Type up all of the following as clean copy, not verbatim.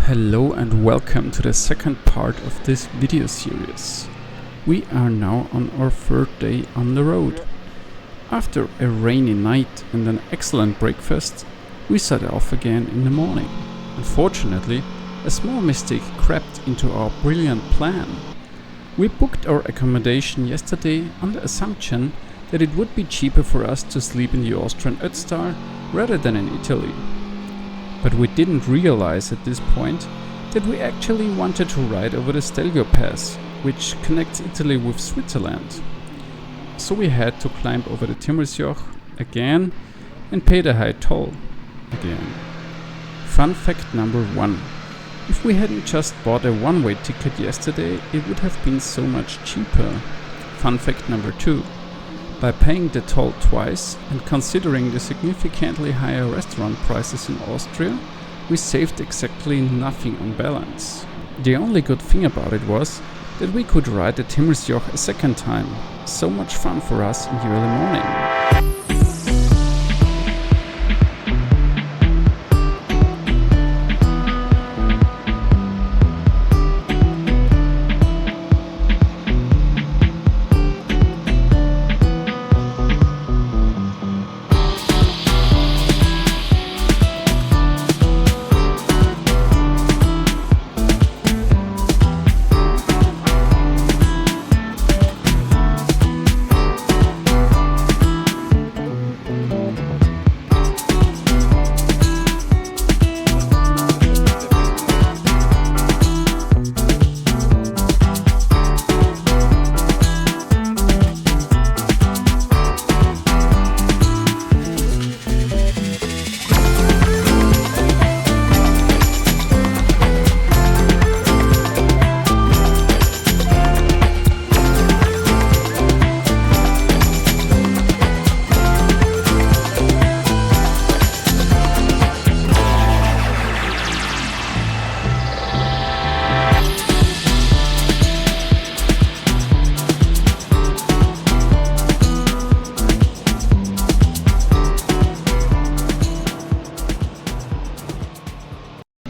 Hello and welcome to the second part of this video series. We are now on our third day on the road. After a rainy night and an excellent breakfast, we set off again in the morning. Unfortunately, a small mistake crept into our brilliant plan. We booked our accommodation yesterday on the assumption that it would be cheaper for us to sleep in the Austrian Ötztal rather than in Italy. But we didn't realize at this point that we actually wanted to ride over the Stelvio Pass, which connects Italy with Switzerland. So we had to climb over the Timmersjoch again and pay the high toll again. Fun fact number 1. If we hadn't just bought a one-way ticket yesterday, it would have been so much cheaper. Fun fact number 2. By paying the toll twice and considering the significantly higher restaurant prices in Austria, we saved exactly nothing on balance. The only good thing about it was that we could ride the Timmersjoch a second time. So much fun for us in the early morning.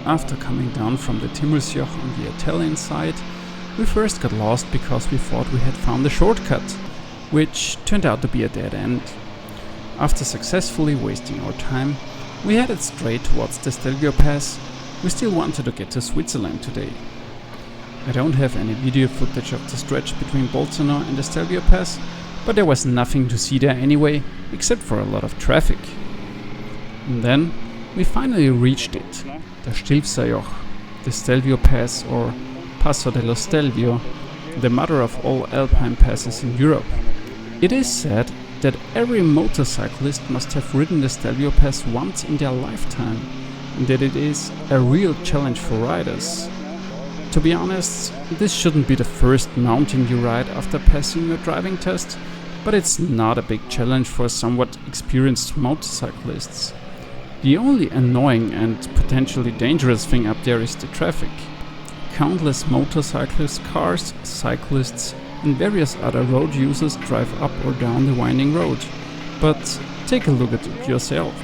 After coming down from the Timmersjoch on the Italian side, we first got lost because we thought we had found a shortcut, which turned out to be a dead end. After successfully wasting our time, we headed straight towards the Stelvio Pass. We still wanted to get to Switzerland today. I don't have any video footage of the stretch between Bolzano and the Stelvio Pass, but there was nothing to see there anyway, except for a lot of traffic. And then we finally reached it. The Stilfserjoch, the Stelvio Pass, or Passo dello Stelvio, the mother of all alpine passes in Europe. It is said that every motorcyclist must have ridden the Stelvio Pass once in their lifetime, and that it is a real challenge for riders. To be honest, this shouldn't be the first mountain you ride after passing your driving test, but it's not a big challenge for somewhat experienced motorcyclists. The only annoying and potentially dangerous thing up there is the traffic. Countless motorcyclists, cars, cyclists and various other road users drive up or down the winding road. But take a look at it yourself.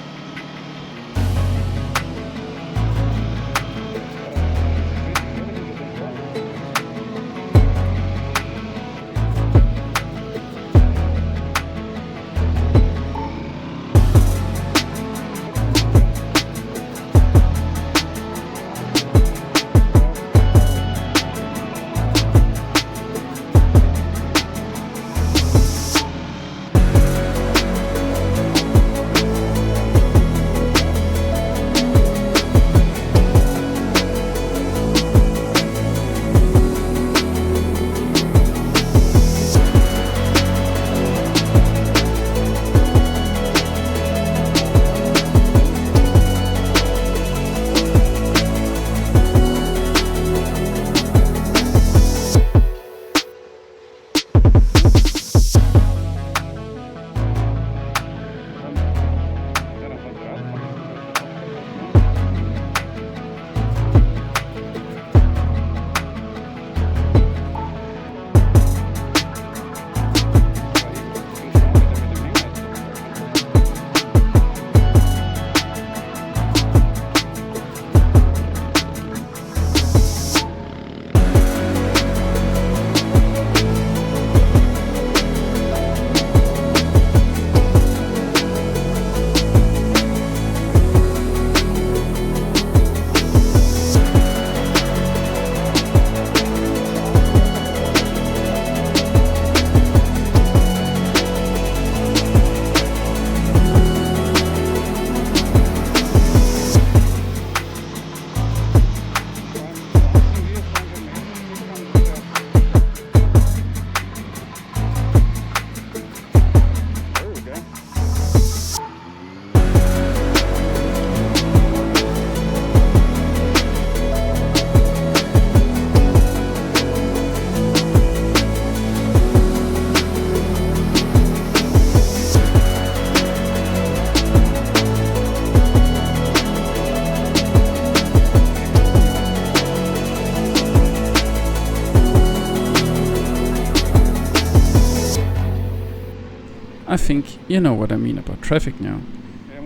think you know what I mean about traffic now.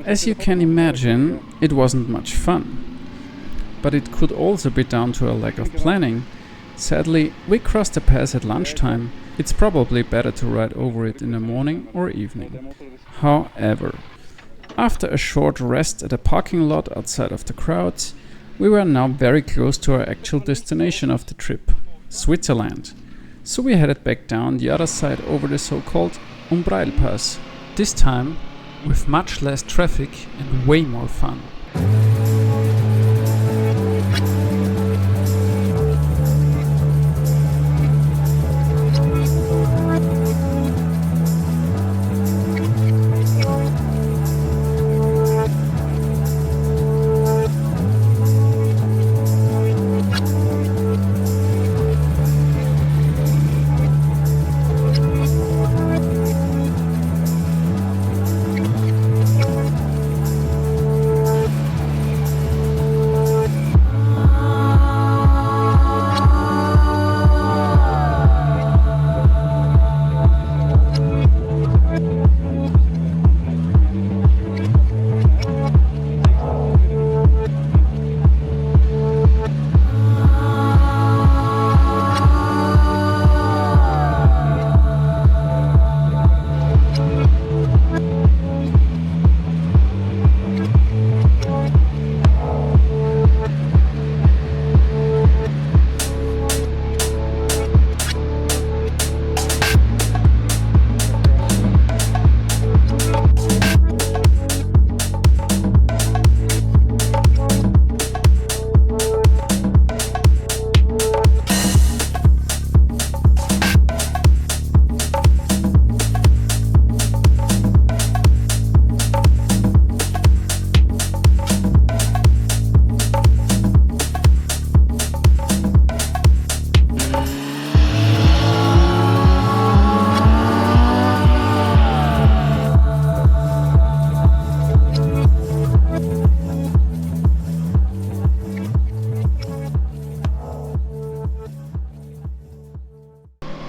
As you can imagine, it wasn't much fun. But it could also be down to a lack of planning. Sadly, we crossed the pass at lunchtime. It's probably better to ride over it in the morning or evening. However, after a short rest at a parking lot outside of the crowds, we were now very close to our actual destination of the trip, Switzerland. So we headed back down the other side over the so-called Umbrail Pass, this time with much less traffic and way more fun.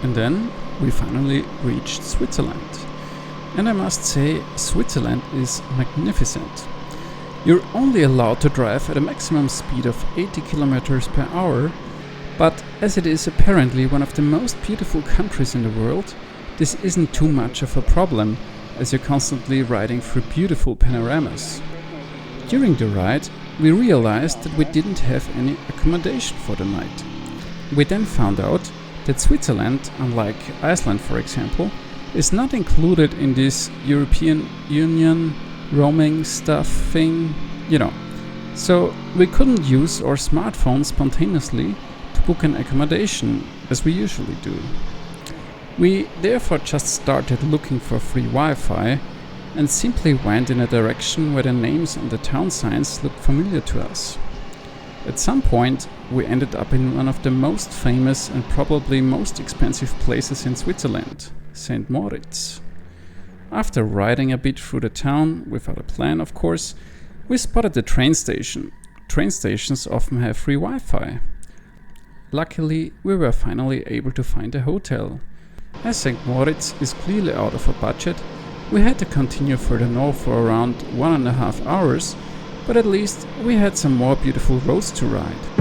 And then we finally reached Switzerland. And I must say, Switzerland is magnificent. You're only allowed to drive at a maximum speed of 80 kilometers per hour, but as it is apparently one of the most beautiful countries in the world, this isn't too much of a problem, as you're constantly riding through beautiful panoramas. During the ride, we realized that we didn't have any accommodation for the night. We then found out that Switzerland, unlike Iceland for example, is not included in this European Union roaming stuff thing, So we couldn't use our smartphones spontaneously to book an accommodation as we usually do. We therefore just started looking for free Wi-Fi and simply went in a direction where the names on the town signs looked familiar to us. At some point, we ended up in one of the most famous and probably most expensive places in Switzerland, St. Moritz. After riding a bit through the town, without a plan of course, we spotted the train station. Train stations often have free Wi-Fi. Luckily, we were finally able to find a hotel. As St. Moritz is clearly out of our budget, we had to continue further north for around 1.5 hours, but at least we had some more beautiful roads to ride.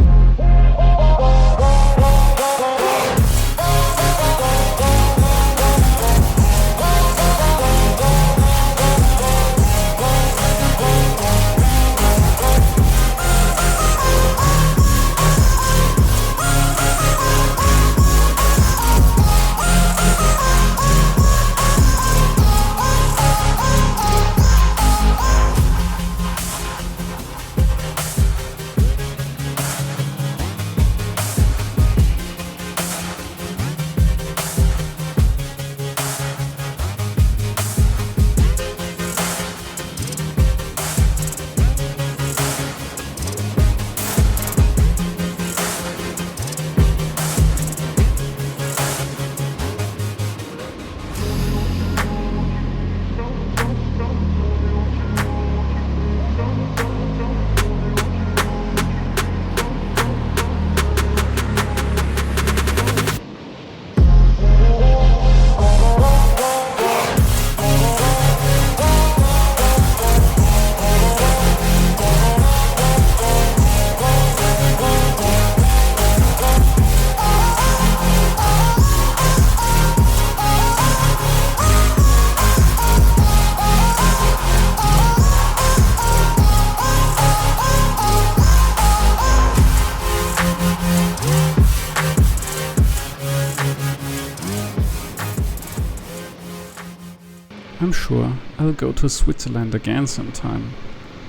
I'm sure I'll go to Switzerland again sometime.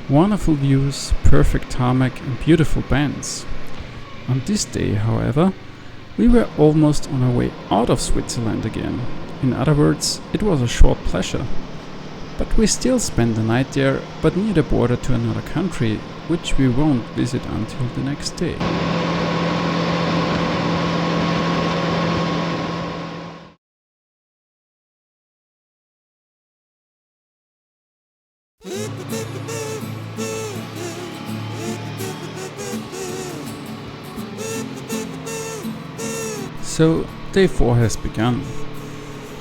Wonderful views, perfect tarmac and beautiful bends. On this day, however, we were almost on our way out of Switzerland again. In other words, it was a short pleasure. But we still spent the night there, but near the border to another country, which we won't visit until the next day. So, day 4 has begun.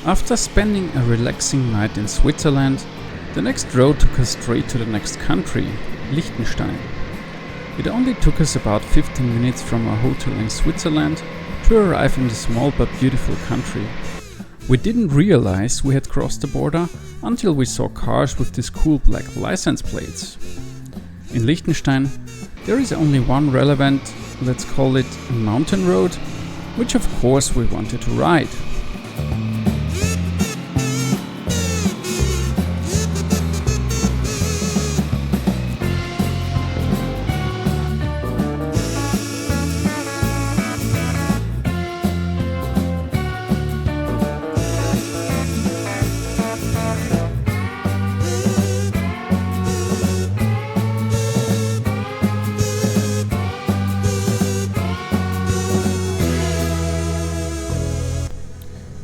After spending a relaxing night in Switzerland, the next road took us straight to the next country, Liechtenstein. It only took us about 15 minutes from our hotel in Switzerland to arrive in the small but beautiful country. We didn't realize we had crossed the border until we saw cars with these cool black license plates. In Liechtenstein, there is only one relevant, let's call it a mountain road, which of course we wanted to ride.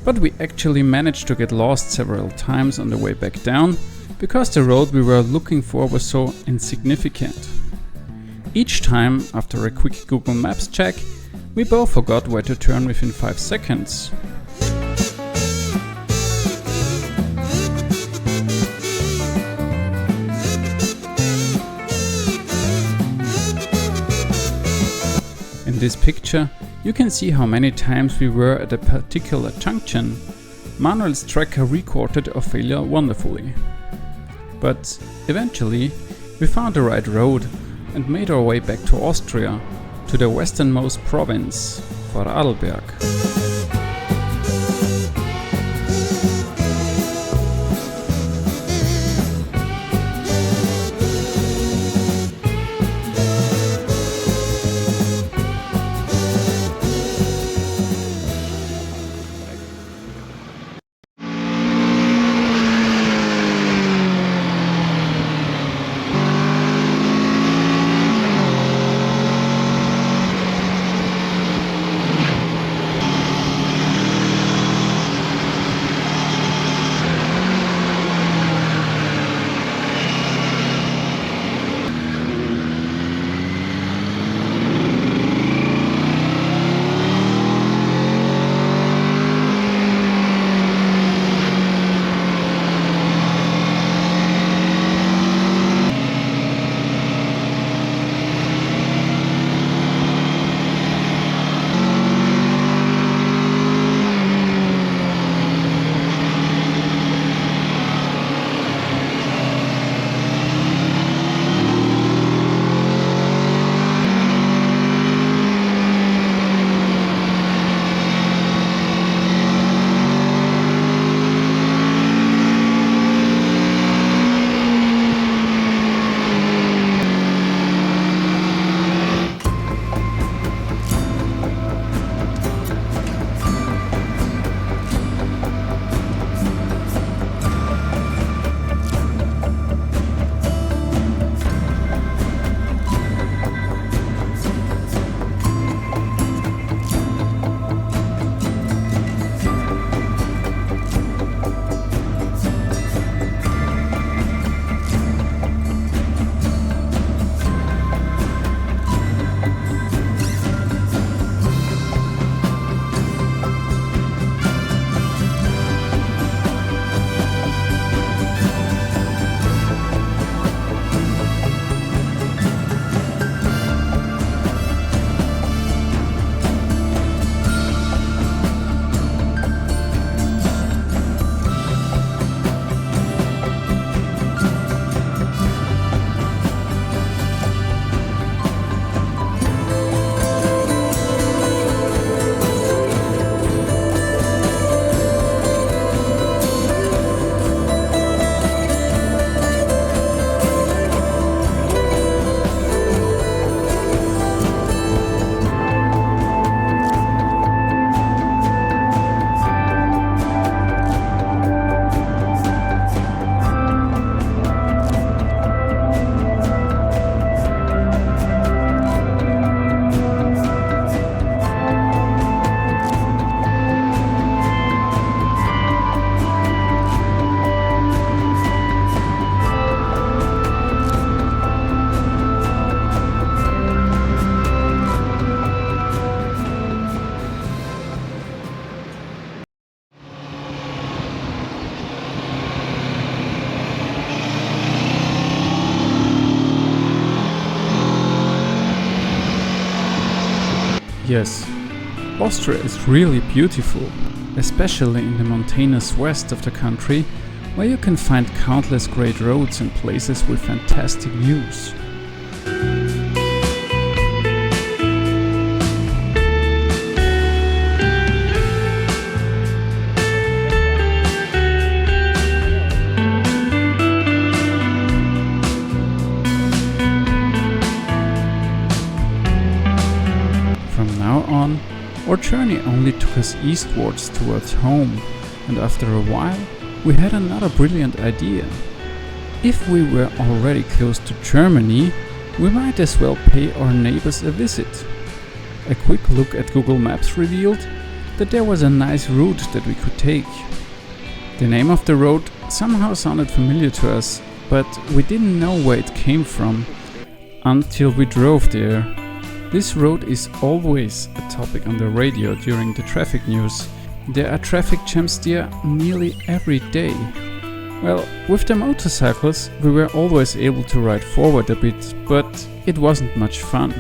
But we actually managed to get lost several times on the way back down, because the road we were looking for was so insignificant. Each time, after a quick Google Maps check, we both forgot where to turn within 5 seconds. In this picture, you can see how many times we were at a particular junction. Manuel's tracker recorded our failure wonderfully. But eventually, we found the right road and made our way back to Austria, to the westernmost province, Vorarlberg. Yes, Austria is really beautiful, especially in the mountainous west of the country, where you can find countless great roads and places with fantastic views. From now on, our journey only took us eastwards towards home, and after a while, we had another brilliant idea. If we were already close to Germany, we might as well pay our neighbors a visit. A quick look at Google Maps revealed that there was a nice route that we could take. The name of the road somehow sounded familiar to us, but we didn't know where it came from until we drove there. This road is always a topic on the radio during the traffic news. There are traffic jams there nearly every day. Well, with the motorcycles we were always able to ride forward a bit, but it wasn't much fun.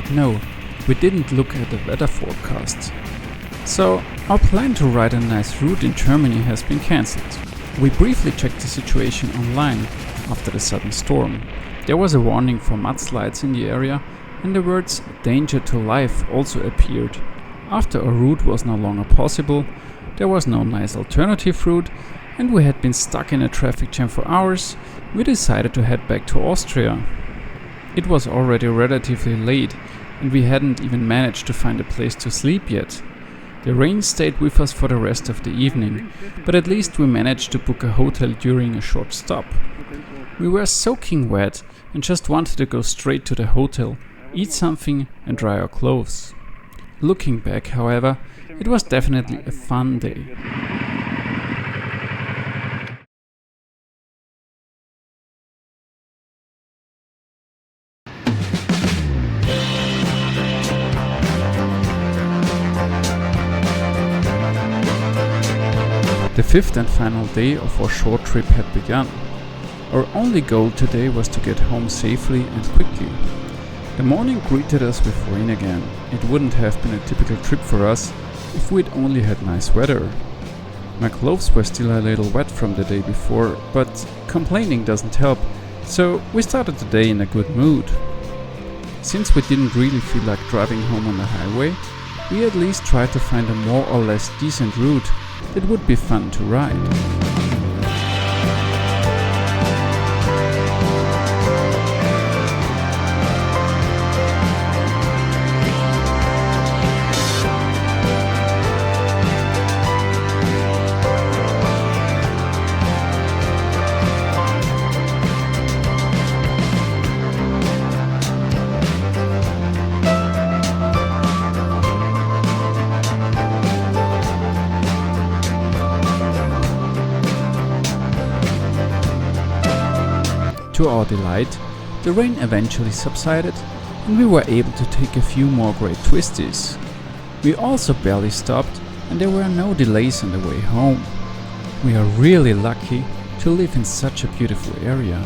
No, we didn't look at the weather forecast. So, our plan to ride a nice route in Germany has been cancelled. We briefly checked the situation online after the sudden storm. There was a warning for mudslides in the area, and the words "danger to life" also appeared. After our route was no longer possible, there was no nice alternative route, and we had been stuck in a traffic jam for hours, we decided to head back to Austria. It was already relatively late, and we hadn't even managed to find a place to sleep yet. The rain stayed with us for the rest of the evening, but at least we managed to book a hotel during a short stop. We were soaking wet and just wanted to go straight to the hotel, eat something and dry our clothes. Looking back, however, it was definitely a fun day. The fifth and final day of our short trip had begun. Our only goal today was to get home safely and quickly. The morning greeted us with rain again. It wouldn't have been a typical trip for us if we'd only had nice weather. My clothes were still a little wet from the day before, but complaining doesn't help, so we started the day in a good mood. Since we didn't really feel like driving home on the highway, we at least tried to find a more or less decent route that would be fun to ride. To our delight, the rain eventually subsided and we were able to take a few more great twisties. We also barely stopped and there were no delays on the way home. We are really lucky to live in such a beautiful area.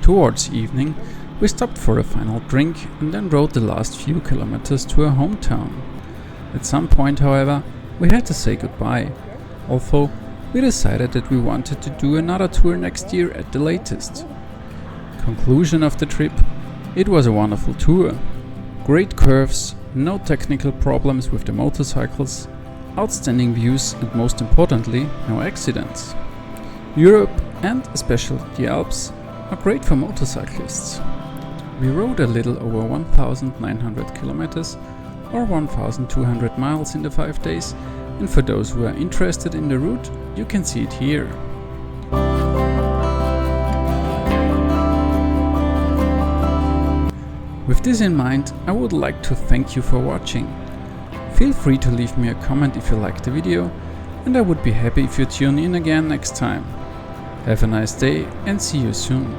Towards evening, we stopped for a final drink and then rode the last few kilometers to our hometown. At some point, however, we had to say goodbye, although we decided that we wanted to do another tour next year at the latest. Conclusion of the trip: it was a wonderful tour. Great curves, no technical problems with the motorcycles, outstanding views and most importantly, no accidents. Europe, and especially the Alps, are great for motorcyclists. We rode a little over 1,900 kilometers or 1,200 miles in the 5 days, and for those who are interested in the route, you can see it here. With this in mind, I would like to thank you for watching. Feel free to leave me a comment if you liked the video, and I would be happy if you tune in again next time. Have a nice day and see you soon.